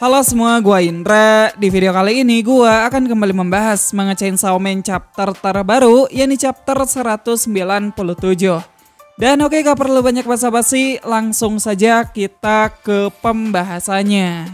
Halo semua, gua Indra. Di video kali ini gua akan kembali membahas manga Chainsaw Man chapter terbaru, yakni chapter 197. Dan oke, gak perlu banyak basa-basi, langsung saja kita ke pembahasannya.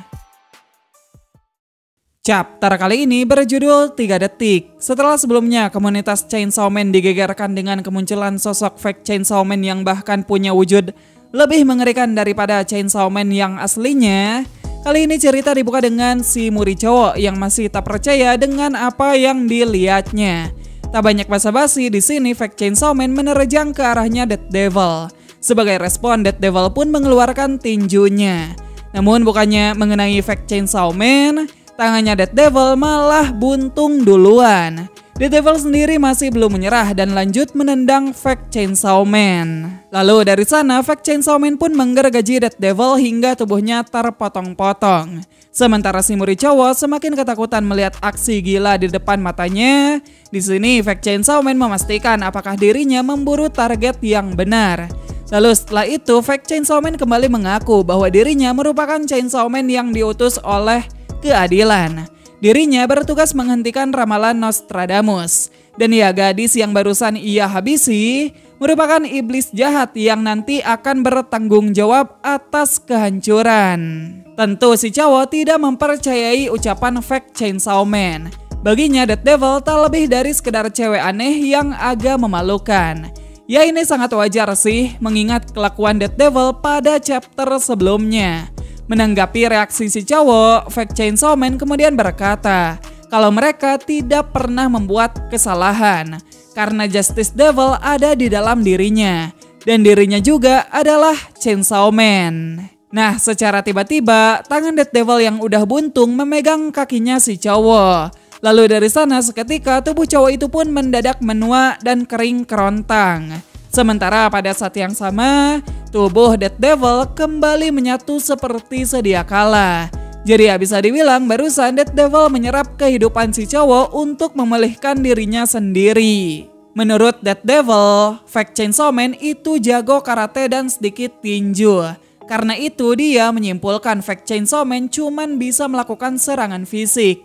Chapter kali ini berjudul 3 detik. Setelah sebelumnya komunitas Chainsaw Man digegerkan dengan kemunculan sosok fake Chainsaw Man yang bahkan punya wujud lebih mengerikan daripada Chainsaw Man yang aslinya, kali ini cerita dibuka dengan si Muri cowok yang masih tak percaya dengan apa yang dilihatnya. Tak banyak basa-basi, di sini fake Chainsaw Man menerjang ke arahnya Dead Devil. Sebagai respon, Dead Devil pun mengeluarkan tinjunya. Namun bukannya mengenai fake Chainsaw Man, tangannya Dead Devil malah buntung duluan. Dead Devil sendiri masih belum menyerah dan lanjut menendang fake Chainsaw Man. Lalu dari sana fake Chainsaw Man pun menggergaji Dead Devil hingga tubuhnya terpotong-potong. Sementara si Muri cowok semakin ketakutan melihat aksi gila di depan matanya. Di sini fake Chainsaw Man memastikan apakah dirinya memburu target yang benar. Lalu setelah itu fake Chainsaw Man kembali mengaku bahwa dirinya merupakan Chainsaw Man yang diutus oleh keadilan. Dirinya bertugas menghentikan ramalan Nostradamus. Dan ya, gadis yang barusan ia habisi merupakan iblis jahat yang nanti akan bertanggung jawab atas kehancuran. Tentu si cowok tidak mempercayai ucapan fake Chainsaw Man. Baginya Dead Devil tak lebih dari sekedar cewek aneh yang agak memalukan. Ya, ini sangat wajar sih mengingat kelakuan Dead Devil pada chapter sebelumnya. Menanggapi reaksi si cowok, fake Chainsaw Man kemudian berkata kalau mereka tidak pernah membuat kesalahan karena Justice Devil ada di dalam dirinya dan dirinya juga adalah Chainsaw Man. Nah, secara tiba-tiba tangan Dead Devil yang udah buntung memegang kakinya si cowok. Lalu dari sana seketika tubuh cowok itu pun mendadak menua dan kering kerontang. Sementara pada saat yang sama, tubuh Dead Devil kembali menyatu seperti sedia kala. Jadi ya bisa dibilang barusan Dead Devil menyerap kehidupan si cowok untuk memulihkan dirinya sendiri. Menurut Dead Devil, fake Chainsaw Man itu jago karate dan sedikit tinju. Karena itu dia menyimpulkan fake Chainsaw Man cuman bisa melakukan serangan fisik.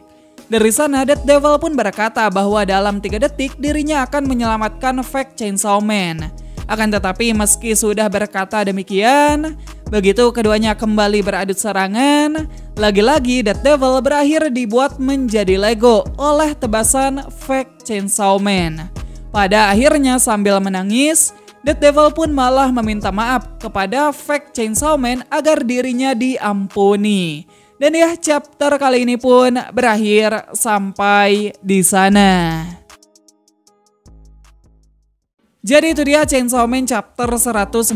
Dari sana Dead Devil pun berkata bahwa dalam 3 detik dirinya akan menyelamatkan fake Chainsaw Man. Akan tetapi meski sudah berkata demikian, begitu keduanya kembali beradu serangan, lagi-lagi Dead Devil berakhir dibuat menjadi Lego oleh tebasan fake Chainsaw Man. Pada akhirnya sambil menangis, Dead Devil pun malah meminta maaf kepada fake Chainsaw Man agar dirinya diampuni. Dan ya, chapter kali ini pun berakhir sampai di sana. Jadi itu dia Chainsaw Man chapter 197.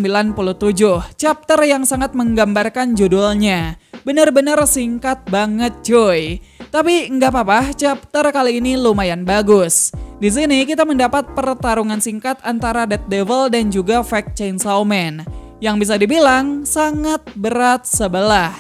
Chapter yang sangat menggambarkan judulnya. Bener-bener singkat banget cuy. Tapi nggak apa-apa, chapter kali ini lumayan bagus. Di sini kita mendapat pertarungan singkat antara Dead Devil dan juga fake Chainsaw Man. Yang bisa dibilang sangat berat sebelah.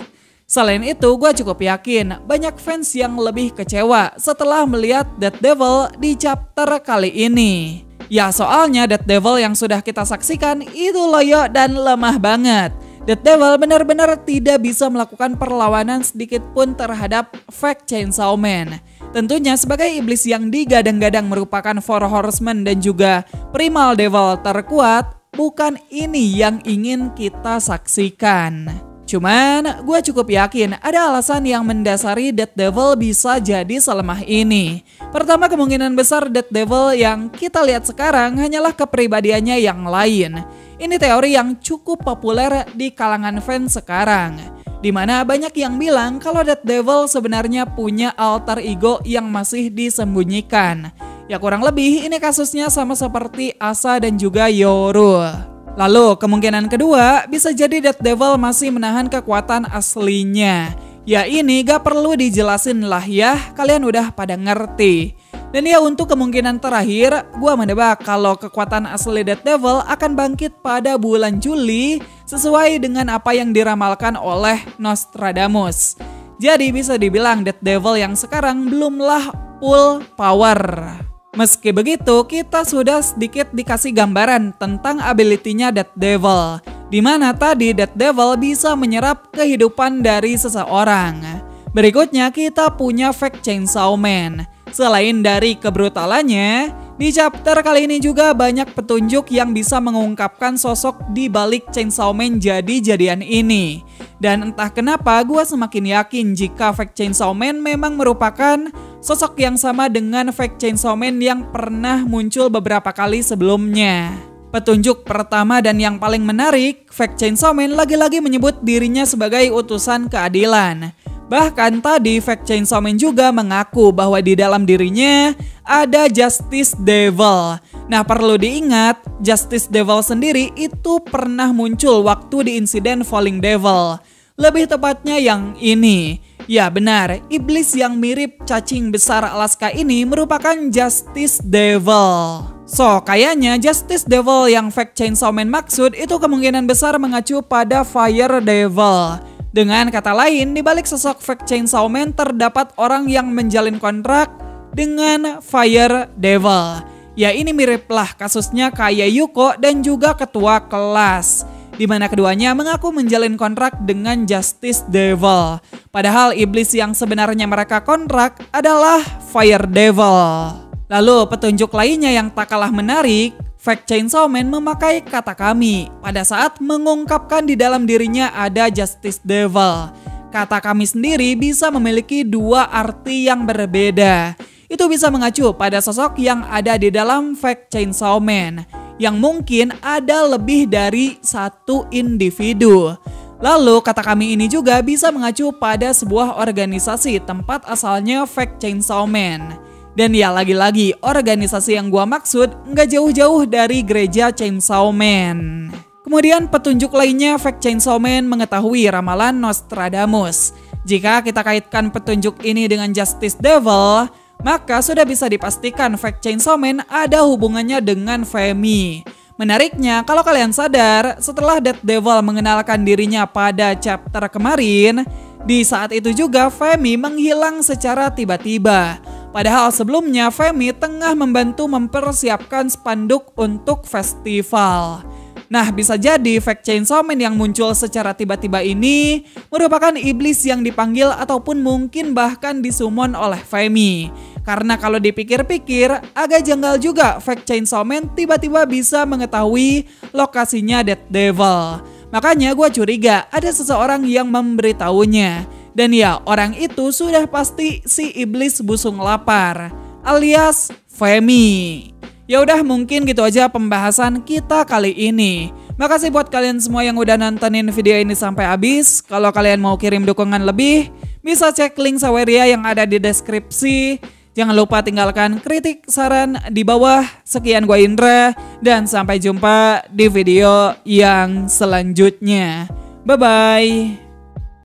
Selain itu, gue cukup yakin banyak fans yang lebih kecewa setelah melihat Dead Devil di chapter kali ini. Ya soalnya Dead Devil yang sudah kita saksikan itu loyo dan lemah banget. Dead Devil benar-benar tidak bisa melakukan perlawanan sedikit pun terhadap fake Chainsaw Man. Tentunya sebagai iblis yang digadang-gadang merupakan Four Horsemen dan juga Primal Devil terkuat, bukan ini yang ingin kita saksikan. Cuman gue cukup yakin ada alasan yang mendasari Dead Devil bisa jadi selemah ini. Pertama, kemungkinan besar Dead Devil yang kita lihat sekarang hanyalah kepribadiannya yang lain. Ini teori yang cukup populer di kalangan fans sekarang. Dimana banyak yang bilang kalau Dead Devil sebenarnya punya alter ego yang masih disembunyikan. Ya kurang lebih ini kasusnya sama seperti Asa dan juga Yoru. Lalu kemungkinan kedua bisa jadi Dead Devil masih menahan kekuatan aslinya. Ya ini gak perlu dijelasin lah ya, kalian udah pada ngerti. Dan ya untuk kemungkinan terakhir, gua menebak kalau kekuatan asli Dead Devil akan bangkit pada bulan Juli sesuai dengan apa yang diramalkan oleh Nostradamus. Jadi bisa dibilang Dead Devil yang sekarang belumlah full power. Meski begitu, kita sudah sedikit dikasih gambaran tentang ability-nya Dead Devil. Di mana tadi Dead Devil bisa menyerap kehidupan dari seseorang. Berikutnya kita punya fake Chainsaw Man. Selain dari kebrutalannya, di chapter kali ini juga banyak petunjuk yang bisa mengungkapkan sosok di balik Chainsaw Man jadi-jadian ini. Dan entah kenapa gue semakin yakin jika fake Chainsaw Man memang merupakan sosok yang sama dengan fake Chainsaw Man yang pernah muncul beberapa kali sebelumnya. Petunjuk pertama dan yang paling menarik, fake Chainsaw Man lagi-lagi menyebut dirinya sebagai utusan keadilan. Bahkan tadi fake Chainsaw Man juga mengaku bahwa di dalam dirinya ada Justice Devil. Nah, perlu diingat, Justice Devil sendiri itu pernah muncul waktu di insiden Falling Devil. Lebih tepatnya yang ini. Ya benar, iblis yang mirip cacing besar Alaska ini merupakan Justice Devil. So, kayaknya Justice Devil yang fake Chainsaw Man maksud itu kemungkinan besar mengacu pada Fire Devil. Dengan kata lain, di balik sosok fake Chainsaw Man terdapat orang yang menjalin kontrak dengan Fire Devil. Ya, ini miriplah kasusnya kayak Yuko dan juga ketua kelas, di mana keduanya mengaku menjalin kontrak dengan Justice Devil. Padahal iblis yang sebenarnya mereka kontrak adalah Fire Devil. Lalu petunjuk lainnya yang tak kalah menarik, fake Chainsaw Man memakai kata kami pada saat mengungkapkan di dalam dirinya ada Justice Devil. Kata kami sendiri bisa memiliki dua arti yang berbeda. Itu bisa mengacu pada sosok yang ada di dalam fake Chainsaw Man, yang mungkin ada lebih dari satu individu. Lalu kata kami ini juga bisa mengacu pada sebuah organisasi tempat asalnya fake Chainsaw Man. Dan ya lagi-lagi organisasi yang gua maksud nggak jauh-jauh dari gereja Chainsaw Man. Kemudian petunjuk lainnya, fake Chainsaw Man mengetahui ramalan Nostradamus. Jika kita kaitkan petunjuk ini dengan Justice Devil, maka sudah bisa dipastikan fake Chainsaw Man ada hubungannya dengan Femi. Menariknya, kalau kalian sadar, setelah Dead Devil mengenalkan dirinya pada chapter kemarin, di saat itu juga Femi menghilang secara tiba-tiba. Padahal sebelumnya Femi tengah membantu mempersiapkan spanduk untuk festival. Nah, bisa jadi fake Chainsaw Man yang muncul secara tiba-tiba ini merupakan iblis yang dipanggil ataupun mungkin bahkan disummon oleh Femi. Karena kalau dipikir-pikir agak janggal juga fake Chainsaw Man tiba-tiba bisa mengetahui lokasinya Dead Devil. Makanya gue curiga ada seseorang yang memberitahunya. Dan ya, orang itu sudah pasti si iblis busung lapar alias Femi. Ya udah, mungkin gitu aja pembahasan kita kali ini. Makasih buat kalian semua yang udah nontonin video ini sampai habis. Kalau kalian mau kirim dukungan lebih, bisa cek link Saweria yang ada di deskripsi. Jangan lupa tinggalkan kritik saran di bawah. Sekian gua Indra dan sampai jumpa di video yang selanjutnya. Bye bye.